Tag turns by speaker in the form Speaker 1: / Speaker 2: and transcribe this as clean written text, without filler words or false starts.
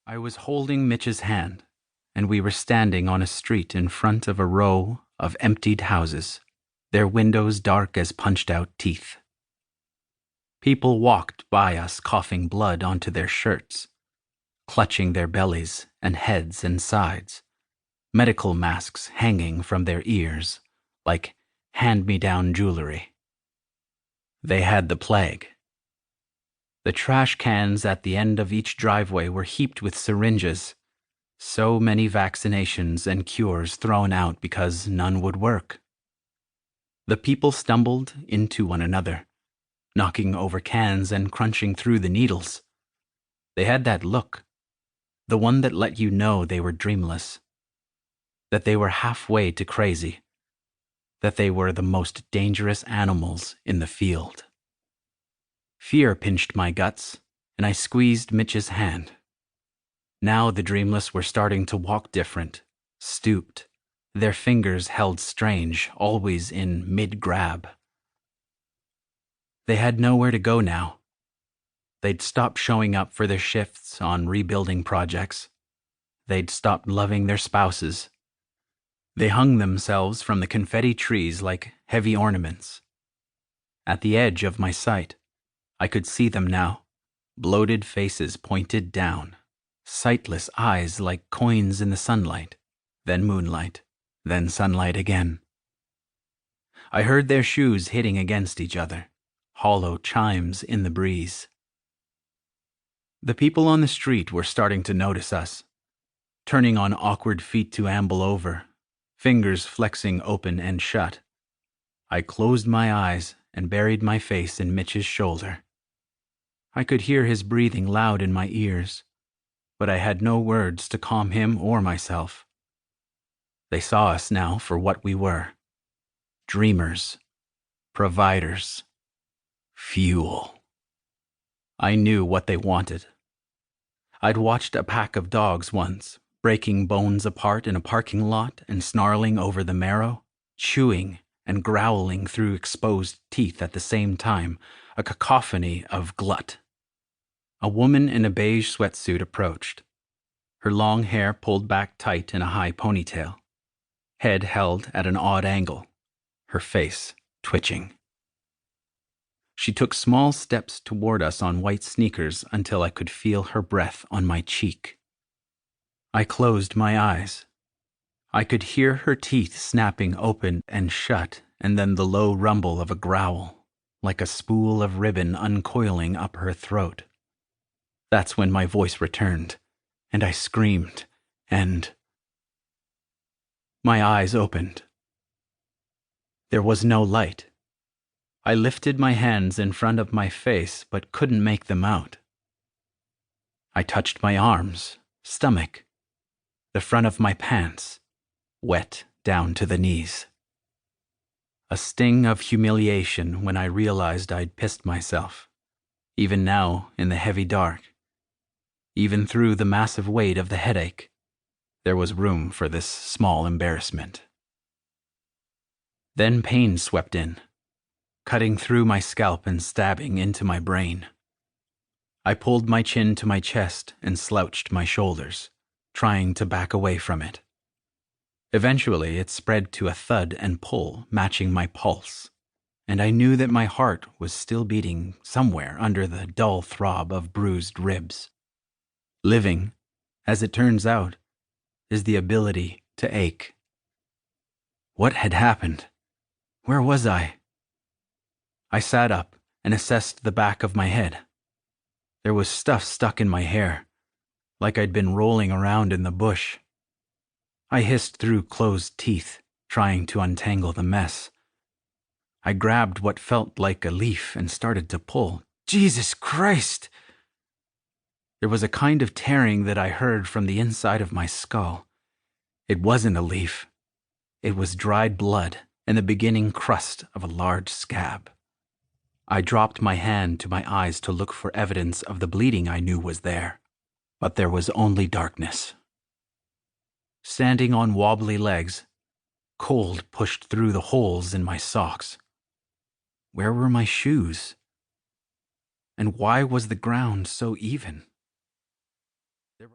Speaker 1: I was holding Mitch's hand, and we were standing on a street in front of a row of emptied houses, their windows dark as punched-out teeth. People walked by us coughing blood onto their shirts, clutching their bellies and heads and sides, medical masks hanging from their ears like hand-me-down jewelry. They had the plague. The trash cans at the end of each driveway were heaped with syringes, so many vaccinations and cures thrown out because none would work. The people stumbled into one another, knocking over cans and crunching through the needles. They had that look, the one that let you know they were dreamless, that they were halfway to crazy, that they were the most dangerous animals in the field. Fear pinched my guts, and I squeezed Mitch's hand. Now the dreamless were starting to walk different, stooped, their fingers held strange, always in mid-grab. They had nowhere to go now. They'd stopped showing up for their shifts on rebuilding projects. They'd stopped loving their spouses. They hung themselves from the confetti trees like heavy ornaments. At the edge of my sight, I could see them now, bloated faces pointed down, sightless eyes like coins in the sunlight, then moonlight, then sunlight again. I heard their shoes hitting against each other, hollow chimes in the breeze. The people on the street were starting to notice us, turning on awkward feet to amble over, fingers flexing open and shut. I closed my eyes and buried my face in Mitch's shoulder. I could hear his breathing loud in my ears, but I had no words to calm him or myself. They saw us now for what we were: dreamers, providers, fuel. I knew what they wanted. I'd watched a pack of dogs once, breaking bones apart in a parking lot and snarling over the marrow, chewing and growling through exposed teeth at the same time, a cacophony of glut. A woman in a beige sweatsuit approached, her long hair pulled back tight in a high ponytail, head held at an odd angle, her face twitching. She took small steps toward us on white sneakers until I could feel her breath on my cheek. I closed my eyes. I could hear her teeth snapping open and shut, and then the low rumble of a growl, like a spool of ribbon uncoiling up her throat. That's when my voice returned, and I screamed, and my eyes opened. There was no light. I lifted my hands in front of my face, but couldn't make them out. I touched my arms, stomach, the front of my pants, wet down to the knees. A sting of humiliation when I realized I'd pissed myself, even now in the heavy dark. Even through the massive weight of the headache, there was room for this small embarrassment. Then pain swept in, cutting through my scalp and stabbing into my brain. I pulled my chin to my chest and slouched my shoulders, trying to back away from it. Eventually, it spread to a thud and pull matching my pulse, and I knew that my heart was still beating somewhere under the dull throb of bruised ribs. Living, as it turns out, is the ability to ache. What had happened? Where was I? I sat up and assessed the back of my head. There was stuff stuck in my hair, like I'd been rolling around in the bush. I hissed through closed teeth, trying to untangle the mess. I grabbed what felt like a leaf and started to pull. Jesus Christ! There was a kind of tearing that I heard from the inside of my skull. It wasn't a leaf. It was dried blood and the beginning crust of a large scab. I dropped my hand to my eyes to look for evidence of the bleeding I knew was there, but there was only darkness. Standing on wobbly legs, cold pushed through the holes in my socks. Where were my shoes? And why was the ground so even?